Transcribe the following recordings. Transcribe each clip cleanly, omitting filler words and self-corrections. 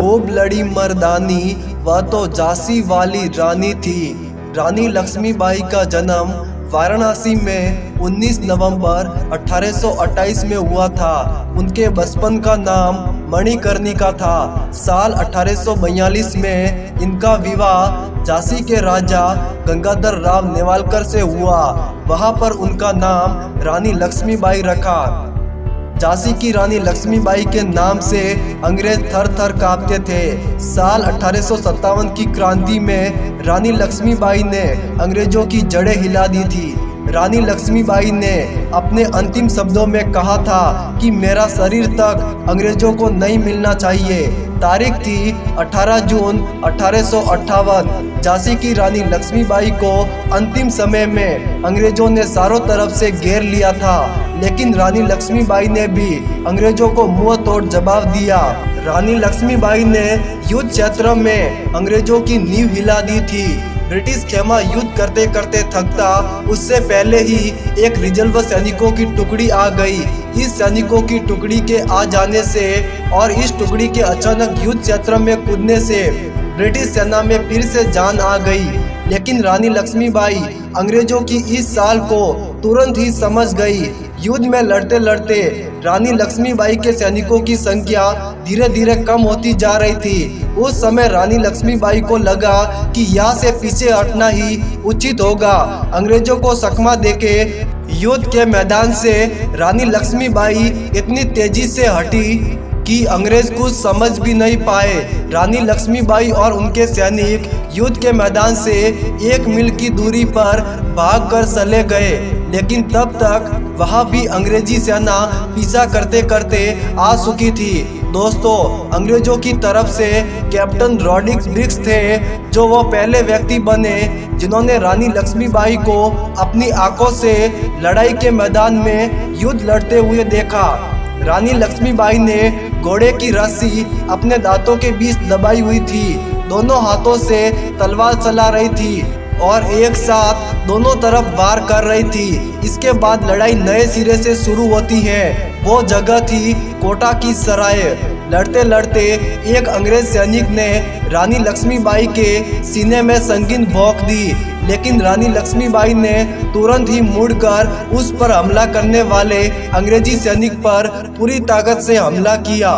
खूब लड़ी मर्दानी, वह तो झांसी वाली रानी थी। रानी लक्ष्मीबाई का जन्म वाराणसी में 19 नवंबर 1828 में हुआ था। उनके बचपन का नाम मणिकर्णिका था। साल 1842 में इनका विवाह झांसी के राजा गंगाधर राव नेवालकर से हुआ। वहां पर उनका नाम रानी लक्ष्मीबाई रखा। झांसी की रानी लक्ष्मीबाई के नाम से अंग्रेज थर थर कांपते थे। साल 1857 की क्रांति में रानी लक्ष्मीबाई ने अंग्रेजों की जड़ें हिला दी थी। रानी लक्ष्मीबाई ने अपने अंतिम शब्दों में कहा था कि मेरा शरीर तक अंग्रेजों को नहीं मिलना चाहिए। तारीख थी 18 जून 1858। झांसी की रानी लक्ष्मीबाई को अंतिम समय में अंग्रेजों ने चारों तरफ से घेर लिया था, लेकिन रानी लक्ष्मीबाई ने भी अंग्रेजों को मुंह तोड़ जवाब दिया। रानी लक्ष्मीबाई ने युद्ध क्षेत्र में अंग्रेजों की नींव हिला दी थी। ब्रिटिश खेमा युद्ध करते करते थकता, उससे पहले ही एक रिजर्व सैनिकों की टुकड़ी आ गई। इस सैनिकों की टुकड़ी के आ जाने से और इस टुकड़ी के अचानक युद्ध क्षेत्र में कूदने से ब्रिटिश सेना में फिर से जान आ गई। लेकिन रानी लक्ष्मीबाई अंग्रेजों की इस चाल को तुरंत ही समझ गई। युद्ध में लड़ते लड़ते रानी लक्ष्मीबाई के सैनिकों की संख्या धीरे धीरे कम होती जा रही थी। उस समय रानी लक्ष्मीबाई को लगा कि यहाँ से पीछे हटना ही उचित होगा। अंग्रेजों को सकमा देके युद्ध के मैदान से रानी लक्ष्मीबाई इतनी तेजी से हटी कि अंग्रेज कुछ समझ भी नहीं पाए। रानी लक्ष्मीबाई और उनके सैनिक युद्ध के मैदान से 1 मील की दूरी पर भागकर चले गए, लेकिन तब तक वहां भी अंग्रेजी सेना पीछा करते करते आ चुकी थी। दोस्तों, अंग्रेजों की तरफ से कैप्टन रॉड्रिक्स ब्रिग्स थे, जो वो पहले व्यक्ति बने जिन्होंने रानी लक्ष्मीबाई को अपनी आंखों से लड़ाई के मैदान में युद्ध लड़ते हुए देखा। रानी लक्ष्मीबाई ने घोड़े की रस्सी अपने दांतों के बीच दबाई हुई थी, दोनों हाथों से तलवार चला रही थी और एक साथ दोनों तरफ वार कर रही थी। इसके बाद लड़ाई नए सिरे से शुरू होती है। वो जगह थी कोटा की सराय। लड़ते लड़ते एक अंग्रेज सैनिक ने रानी लक्ष्मीबाई के सीने में संगीन भोंक दी, लेकिन रानी लक्ष्मीबाई ने तुरंत ही मुड़कर उस पर हमला करने वाले अंग्रेजी सैनिक पर पूरी ताकत से हमला किया।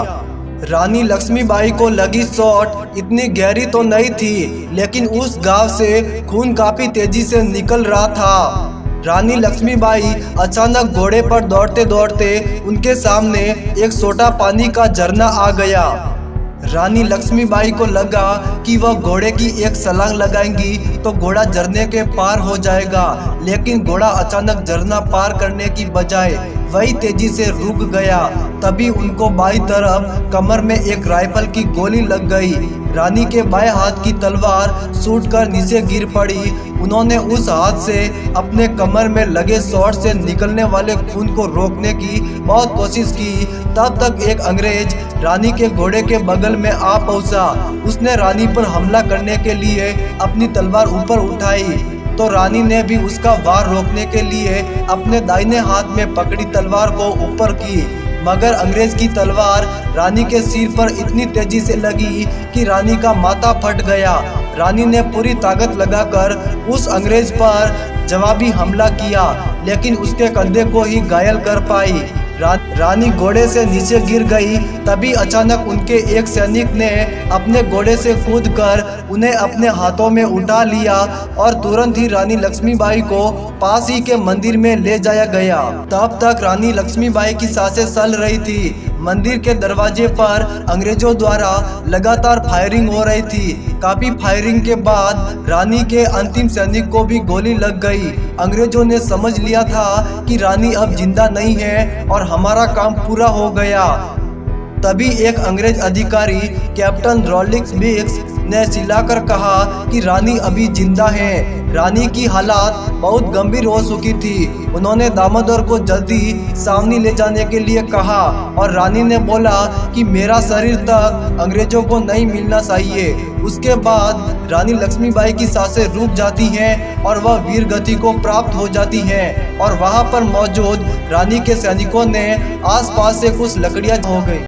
रानी लक्ष्मीबाई को लगी चोट इतनी गहरी तो नहीं थी, लेकिन उस घाव से खून काफी तेजी से निकल रहा था। रानी लक्ष्मीबाई अचानक घोड़े पर दौड़ते दौड़ते उनके सामने एक छोटा पानी का झरना आ गया। रानी लक्ष्मीबाई को लगा कि वह घोड़े की एक छलांग लगाएंगी तो घोड़ा झरने के पार हो जाएगा, लेकिन घोड़ा अचानक झरना पार करने की बजाय वही तेजी से रुक गया। तभी उनको बाईं तरफ कमर में एक राइफल की गोली लग गई। रानी के बाएं हाथ की तलवार छूटकर नीचे गिर पड़ी। उन्होंने उस हाथ से अपने कमर में लगे शॉट से निकलने वाले खून को रोकने की बहुत कोशिश की। तब तक एक अंग्रेज रानी के घोड़े के बगल में आ पहुंचा। उसने रानी पर हमला करने के लिए अपनी तलवार ऊपर उठाई, तो रानी ने भी उसका वार रोकने के लिए अपने दाहिने हाथ में पकड़ी तलवार को ऊपर की, मगर अंग्रेज की तलवार रानी के सिर पर इतनी तेजी से लगी कि रानी का माथा फट गया। रानी ने पूरी ताकत लगाकर उस अंग्रेज पर जवाबी हमला किया, लेकिन उसके कंधे को ही घायल कर पाई। रानी घोड़े से नीचे गिर गई। तभी अचानक उनके एक सैनिक ने अपने घोड़े से कूदकर उन्हें अपने हाथों में उठा लिया और तुरंत ही रानी लक्ष्मीबाई को पास ही के मंदिर में ले जाया गया। तब तक रानी लक्ष्मीबाई की सांसें चल रही थी। मंदिर के दरवाजे पर अंग्रेजों द्वारा लगातार फायरिंग हो रही थी। काफी फायरिंग के बाद रानी के अंतिम सैनिक को भी गोली लग गई। अंग्रेजों ने समझ लिया था कि रानी अब जिंदा नहीं है और हमारा काम पूरा हो गया। तभी एक अंग्रेज अधिकारी कैप्टन रॉड्रिक्स ब्रिग्स ने चिल्लाकर कहा कि रानी अभी जिंदा है। रानी की हालत बहुत गंभीर हो चुकी थी। उन्होंने दामोदर को जल्दी सावनी ले जाने के लिए कहा और रानी ने बोला कि मेरा शरीर तक अंग्रेजों को नहीं मिलना चाहिए। उसके बाद रानी लक्ष्मीबाई की सांसें रुक जाती हैं और वह वीर गति को प्राप्त हो जाती हैं और वहां पर मौजूद रानी के सैनिकों ने आसपास से कुछ लकड़ियां हो गई।